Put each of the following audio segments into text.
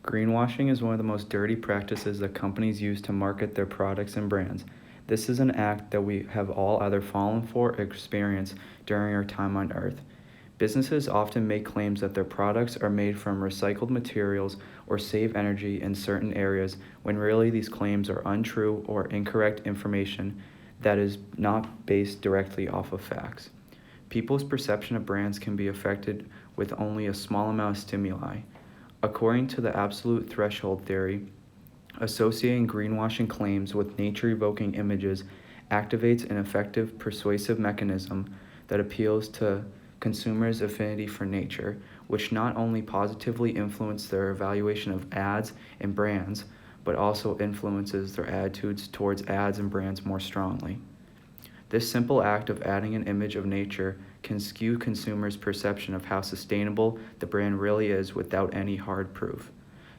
Greenwashing is one of the most dirty practices that companies use to market their products and brands. This is an act that we have all either fallen for or experienced during our time on Earth. Businesses often make claims that their products are made from recycled materials or save energy in certain areas when really these claims are untrue or incorrect information that is not based directly off of facts. People's perception of brands can be affected with only a small amount of stimuli. According to the absolute threshold theory, associating greenwashing claims with nature evoking images activates an effective persuasive mechanism that appeals to consumers' affinity for nature, which not only positively influences their evaluation of ads and brands, but also influences their attitudes towards ads and brands more strongly. This simple act of adding an image of nature can skew consumers' perception of how sustainable the brand really is without any hard proof.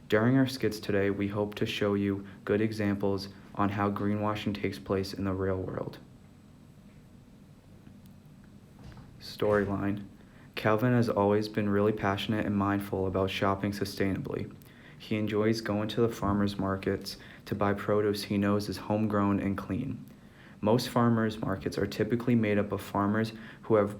During our skits today, we hope to show you good examples on how greenwashing takes place in the real world. Storyline. Calvin has always been really passionate and mindful about shopping sustainably. He enjoys going to the farmers markets to buy produce he knows is homegrown and clean. Most farmers markets are typically made up of farmers who have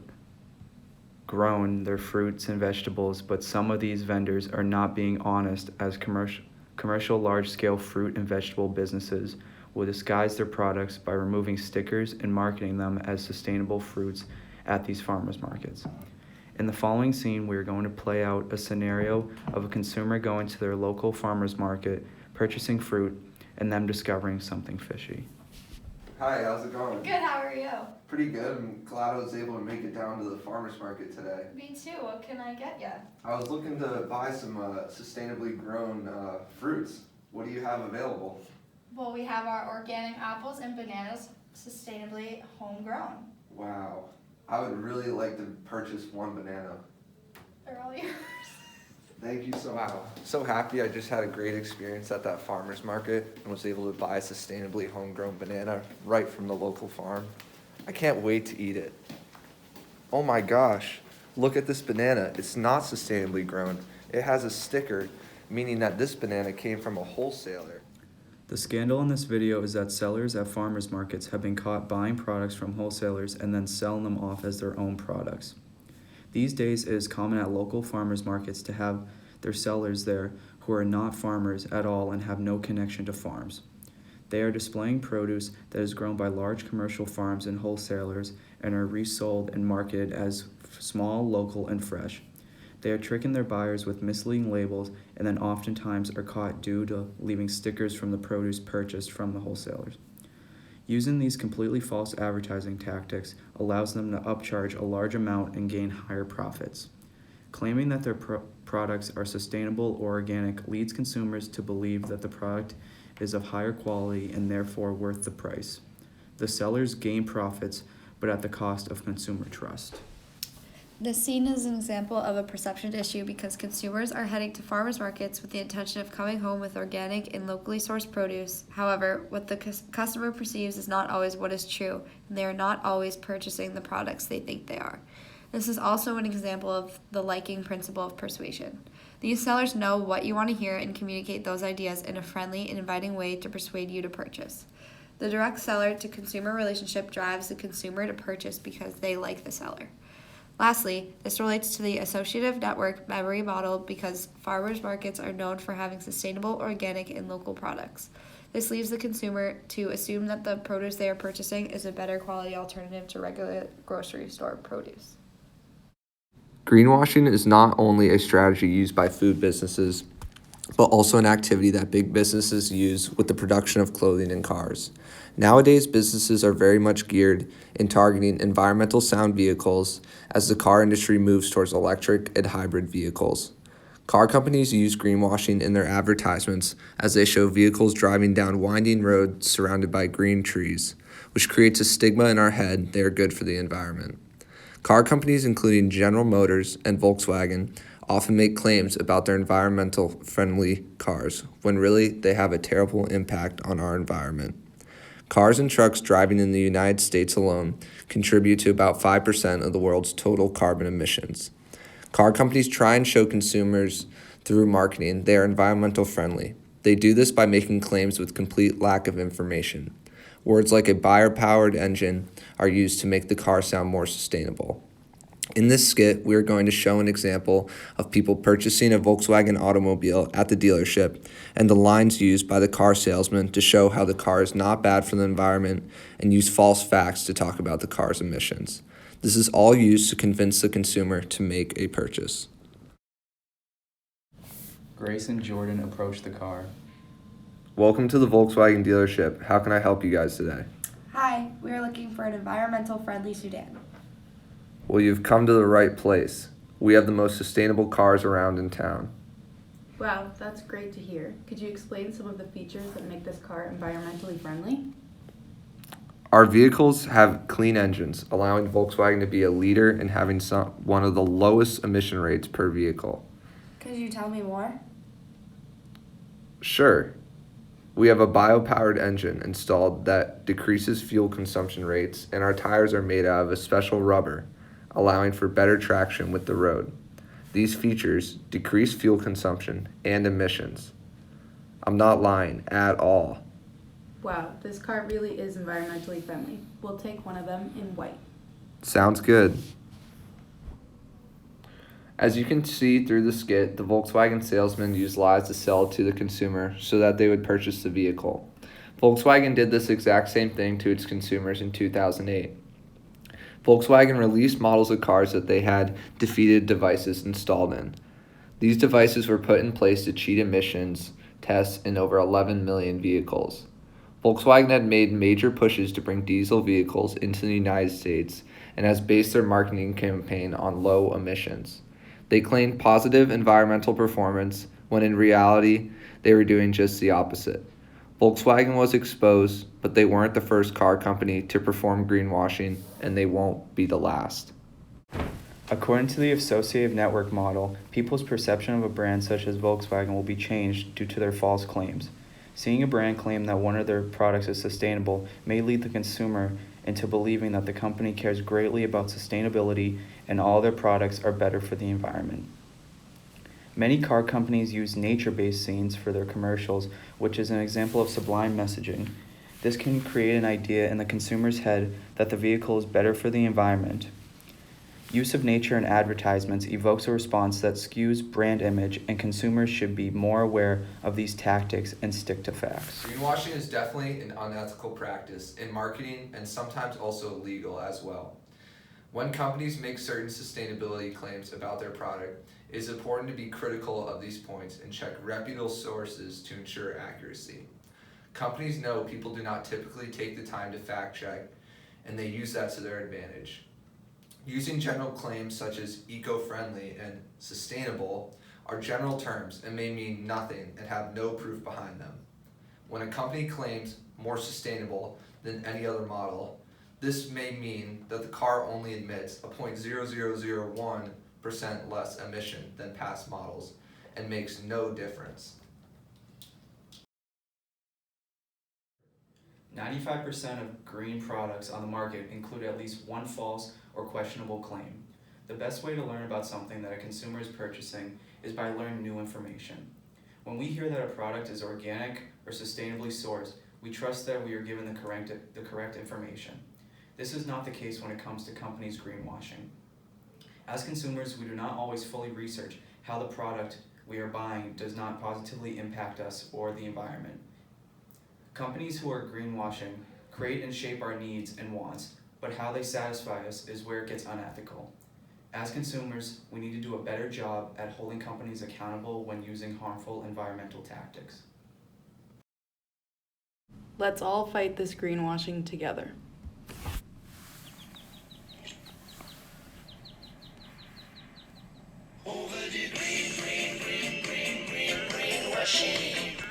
grown their fruits and vegetables, but some of these vendors are not being honest as commercial large-scale fruit and vegetable businesses will disguise their products by removing stickers and marketing them as sustainable fruits at these farmers markets. In the following scene, we are going to play out a scenario of a consumer going to their local farmers market, purchasing fruit, and them discovering something fishy. Hi, how's it going? Good, how are you? Pretty good. I'm glad I was able to make it down to the farmer's market today. Me too, what can I get you? I was looking to buy some sustainably grown fruits. What do you have available? Well, we have our organic apples and bananas, sustainably homegrown. Wow. I would really like to purchase one banana. They're all yours. Thank you so much. Wow. So happy I just had a great experience at that farmer's market and was able to buy a sustainably homegrown banana right from the local farm. I can't wait to eat it. Oh my gosh, look at this banana. It's not sustainably grown. It has a sticker, meaning that this banana came from a wholesaler. The scandal in this video is that sellers at farmers markets have been caught buying products from wholesalers and then selling them off as their own products. These days, it is common at local farmers markets to have their sellers there who are not farmers at all and have no connection to farms. They are displaying produce that is grown by large commercial farms and wholesalers and are resold and marketed as small, local, and fresh. They are tricking their buyers with misleading labels and then oftentimes are caught due to leaving stickers from the produce purchased from the wholesalers. Using these completely false advertising tactics allows them to upcharge a large amount and gain higher profits. Claiming that their products are sustainable or organic leads consumers to believe that the product is of higher quality and therefore worth the price. The sellers gain profits, but at the cost of consumer trust. This scene is an example of a perception issue because consumers are heading to farmers markets with the intention of coming home with organic and locally sourced produce. However, what the customer perceives is not always what is true, and they are not always purchasing the products they think they are. This is also an example of the liking principle of persuasion. These sellers know what you want to hear and communicate those ideas in a friendly and inviting way to persuade you to purchase. The direct seller to consumer relationship drives the consumer to purchase because they like the seller. Lastly, this relates to the associative network memory model because farmers markets are known for having sustainable, organic, and local products. This leaves the consumer to assume that the produce they are purchasing is a better quality alternative to regular grocery store produce. Greenwashing is not only a strategy used by food businesses, but also an activity that big businesses use with the production of clothing and cars. Nowadays, businesses are very much geared in targeting environmental sound vehicles as the car industry moves towards electric and hybrid vehicles. Car companies use greenwashing in their advertisements as they show vehicles driving down winding roads surrounded by green trees, which creates a stigma in our head they are good for the environment. Car companies, including General Motors and Volkswagen, often make claims about their environmental friendly cars, when really they have a terrible impact on our environment. Cars and trucks driving in the United States alone contribute to about 5% of the world's total carbon emissions. Car companies try and show consumers through marketing, they are environmental friendly. They do this by making claims with complete lack of information. Words like a buyer-powered engine are used to make the car sound more sustainable. In this skit, we are going to show an example of people purchasing a Volkswagen automobile at the dealership and the lines used by the car salesman to show how the car is not bad for the environment and use false facts to talk about the car's emissions. This is all used to convince the consumer to make a purchase. Grace and Jordan approach the car. Welcome to the Volkswagen dealership. How can I help you guys today? Hi, we are looking for an environmental friendly sedan. Well, you've come to the right place. We have the most sustainable cars around in town. Wow, that's great to hear. Could you explain some of the features that make this car environmentally friendly? Our vehicles have clean engines, allowing Volkswagen to be a leader in having one of the lowest emission rates per vehicle. Could you tell me more? Sure. We have a bio-powered engine installed that decreases fuel consumption rates, and our tires are made out of a special rubber, allowing for better traction with the road. These features decrease fuel consumption and emissions. I'm not lying at all. Wow, this car really is environmentally friendly. We'll take one of them in white. Sounds good. As you can see through the skit, the Volkswagen salesman used lies to sell to the consumer so that they would purchase the vehicle. Volkswagen did this exact same thing to its consumers in 2008. Volkswagen released models of cars that they had defeated devices installed in. These devices were put in place to cheat emissions tests in over 11 million vehicles. Volkswagen had made major pushes to bring diesel vehicles into the United States and has based their marketing campaign on low emissions. They claimed positive environmental performance when in reality they were doing just the opposite. Volkswagen was exposed, but they weren't the first car company to perform greenwashing, and they won't be the last. According to the associative network model, people's perception of a brand such as Volkswagen will be changed due to their false claims. Seeing a brand claim that one of their products is sustainable may lead the consumer into believing that the company cares greatly about sustainability and all their products are better for the environment. Many car companies use nature-based scenes for their commercials, which is an example of sublime messaging. This can create an idea in the consumer's head that the vehicle is better for the environment. Use of nature in advertisements evokes a response that skews brand image, and consumers should be more aware of these tactics and stick to facts. Greenwashing is definitely an unethical practice in marketing and sometimes also illegal as well. When companies make certain sustainability claims about their product, it is important to be critical of these points and check reputable sources to ensure accuracy. Companies know people do not typically take the time to fact check, and they use that to their advantage. Using general claims such as eco-friendly and sustainable are general terms and may mean nothing and have no proof behind them. When a company claims more sustainable than any other model, this may mean that the car only emits a 0.0001% less emission than past models and makes no difference. 95% of green products on the market include at least one false or questionable claim. The best way to learn about something that a consumer is purchasing is by learning new information. When we hear that a product is organic or sustainably sourced, we trust that we are given the correct information. This is not the case when it comes to companies greenwashing. As consumers, we do not always fully research how the product we are buying does not positively impact us or the environment. Companies who are greenwashing create and shape our needs and wants, but how they satisfy us is where it gets unethical. As consumers, we need to do a better job at holding companies accountable when using harmful environmental tactics. Let's all fight this greenwashing together. Over the greenwashing.